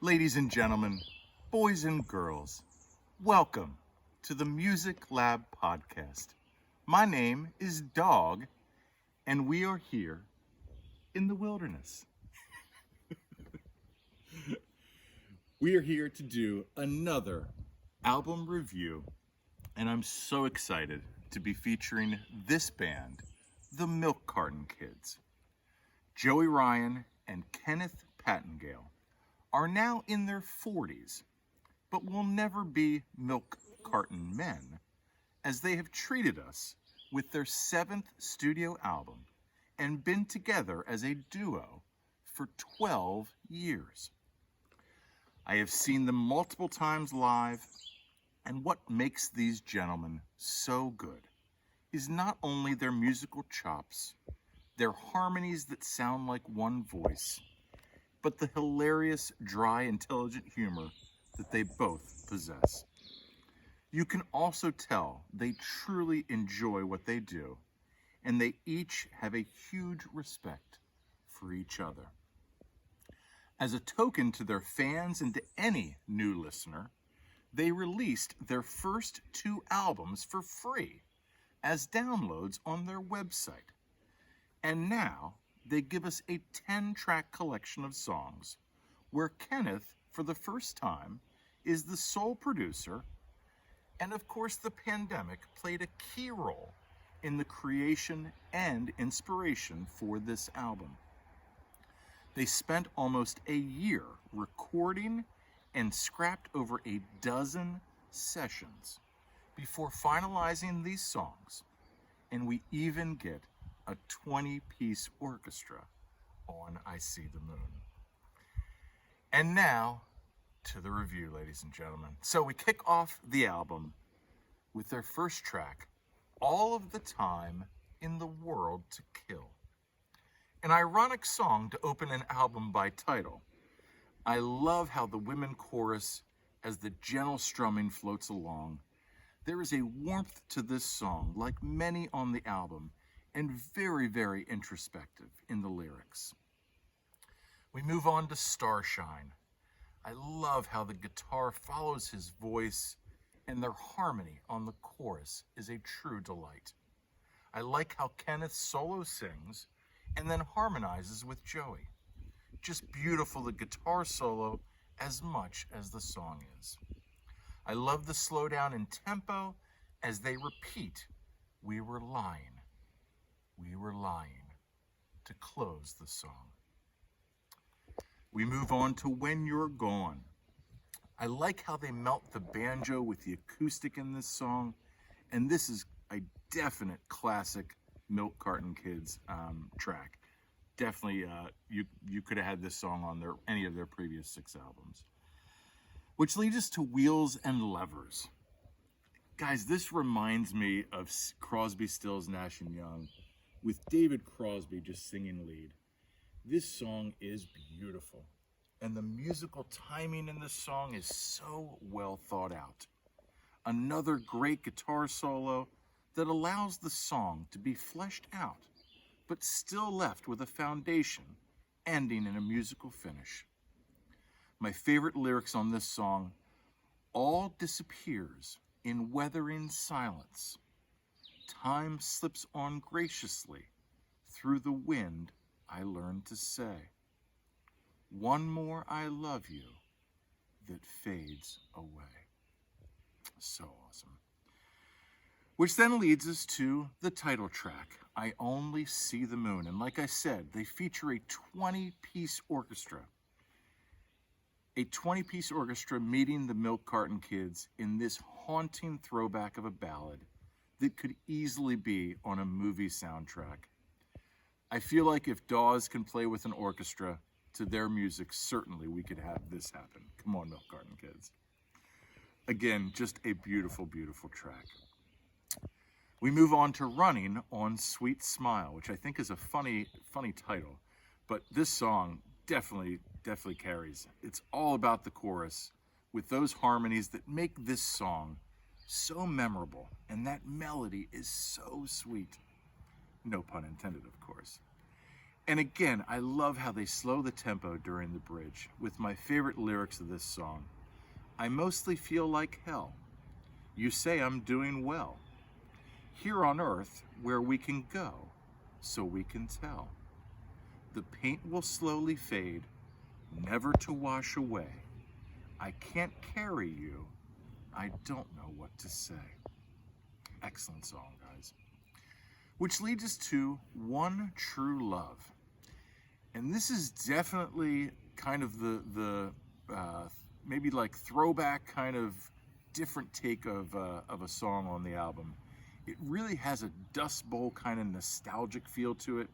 Ladies and gentlemen, boys and girls, welcome to the Music Lab podcast. My name is Dogg, and we are here in the wilderness. We are here to do another album review, and I'm so excited to be featuring this band, the Milk Carton Kids. Joey Ryan and Kenneth Pattingale are now in their 40s, but will never be milk carton men, as they have treated us with their 7th studio album and been together as a duo for 12 years. I have seen them multiple times live, and what makes these gentlemen so good is not only their musical chops, their harmonies that sound like one voice, but the hilarious, dry, intelligent humor that they both possess. You can also tell they truly enjoy what they do, and they each have a huge respect for each other. As a token to their fans and to any new listener, they released their first 2 albums for free as downloads on their website. And now they give us a 10-track collection of songs where Kenneth, for the first time, is the sole producer, and of course the pandemic played a key role in the creation and inspiration for this album. They spent almost a year recording and scrapped over a dozen sessions before finalizing these songs, and we even get a 20-piece orchestra on I See the Moon. And now to the review, ladies and gentlemen. So we kick off the album with their first track, All of the Time in the World to Kill. An ironic song to open an album by title. I love how the women chorus as the gentle strumming floats along. There is a warmth to this song, like many on the album, and very, very introspective in the lyrics. We move on to Starshine. I love how the guitar follows his voice, and their harmony on the chorus is a true delight. I like how Kenneth solo sings and then harmonizes with Joey. Just beautiful, the guitar solo as much as the song is. I love the slowdown in tempo as they repeat, "We were lying. We were lying," to close the song. We move on to When You're Gone. I like how they melt the banjo with the acoustic in this song, and this is a definite classic Milk Carton Kids track. Definitely, you could have had this song on any of their previous 6 albums. Which leads us to Wheels and Levers. Guys, this reminds me of Crosby, Stills, Nash & Young, with David Crosby just singing lead. This song is beautiful, and the musical timing in this song is so well thought out. Another great guitar solo that allows the song to be fleshed out, but still left with a foundation, ending in a musical finish. My favorite lyrics on this song: all disappears in weathering silence. Time slips on graciously, through the wind I learned to say. One more I love you that fades away. So awesome. Which then leads us to the title track, I Only See the Moon. And like I said, they feature a 20-piece orchestra. A 20-piece orchestra meeting the Milk Carton Kids in this haunting throwback of a ballad that could easily be on a movie soundtrack. I feel like if Dawes can play with an orchestra to their music, certainly we could have this happen. Come on, Milk Carton Kids. Again, just a beautiful, beautiful track. We move on to Running on Sweet Smile, which I think is a funny title, but this song definitely carries. It's all about the chorus with those harmonies that make this song so memorable, and that melody is so sweet. No pun intended, of course. And again, I love how they slow the tempo during the bridge with my favorite lyrics of this song. I mostly feel like hell. You say I'm doing well. Here on earth where we can go, so we can tell. The paint will slowly fade, never to wash away. I can't carry you. I don't know what to say. Excellent song, guys. Which leads us to One True Love. And this is definitely kind of the maybe like throwback kind of different take of a song on the album. It really has a Dust Bowl kind of nostalgic feel to it.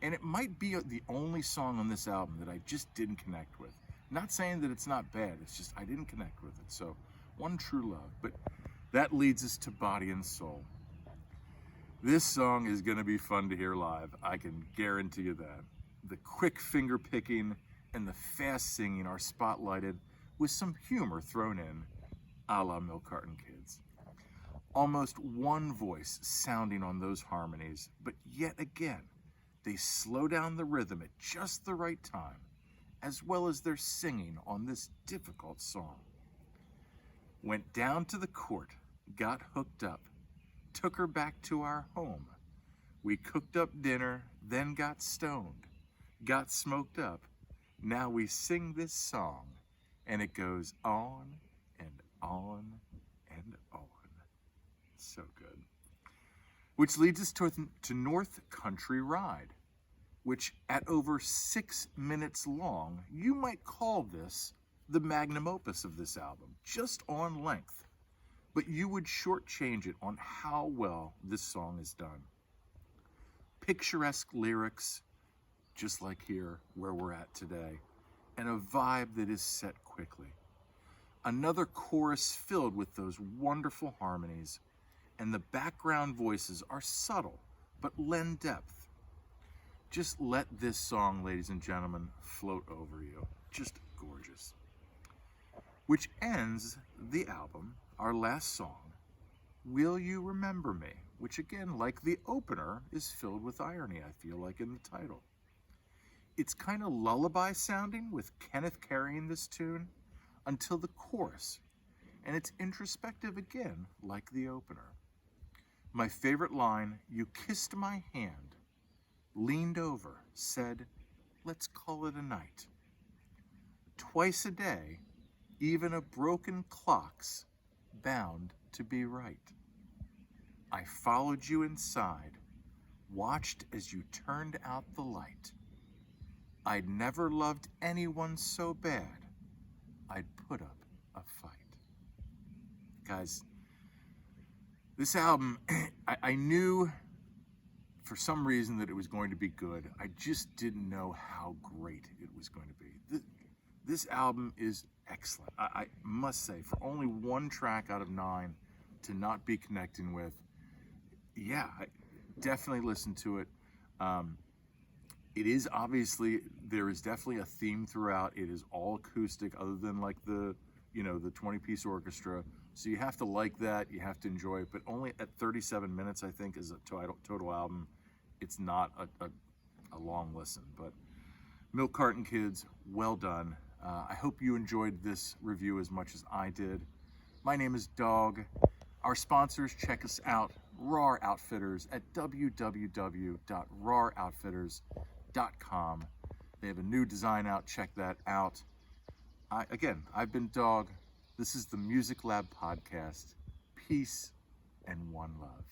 And it might be the only song on this album that I just didn't connect with. Not saying that it's not bad, it's just I didn't connect with it. So, One True Love. But that leads us to Body and Soul. This song is going to be fun to hear live. I can guarantee you that. The quick finger picking and the fast singing are spotlighted with some humor thrown in, a la Milk Carton Kids. Almost one voice sounding on those harmonies, but yet again, they slow down the rhythm at just the right time, as well as their singing on this difficult song. Went down to the court, got hooked up, took her back to our home. We cooked up dinner, then got stoned, got smoked up. Now we sing this song, and it goes on and on and on. So good. Which leads us to North Country Ride, which at over 6 minutes long, you might call this the magnum opus of this album, just on length. But you would shortchange it on how well this song is done. Picturesque lyrics, just like here, where we're at today, and a vibe that is set quickly. Another chorus filled with those wonderful harmonies, and the background voices are subtle, but lend depth. Just let this song, ladies and gentlemen, float over you. Just gorgeous. Which ends the album, our last song, Will You Remember Me? Which again, like the opener, is filled with irony, I feel like, in the title. It's kind of lullaby sounding with Kenneth carrying this tune until the chorus, and it's introspective again, like the opener. My favorite line, you kissed my hand, leaned over, said, let's call it a night. Twice a day, even a broken clock's bound to be right. I followed you inside, watched as you turned out the light. I'd never loved anyone so bad, I'd put up a fight. Guys, this album, I knew for some reason that it was going to be good. I just didn't know how great it was going to be. This album is excellent. I must say, for only one track out of 9 to not be connecting with, yeah, I definitely listen to it. It is obviously, there is definitely a theme throughout. It is all acoustic other than like the 20-piece orchestra. So you have to like that, you have to enjoy it, but only at 37 minutes, I think, is a total album. It's not a long listen, but Milk Carton Kids, well done. I hope you enjoyed this review as much as I did. My name is Dogg. Our sponsors, check us out, RAR Outfitters, at www.raroutfitters.com. They have a new design out, check that out. I've been Dogg. This is the Music Lab Podcast. Peace and one love.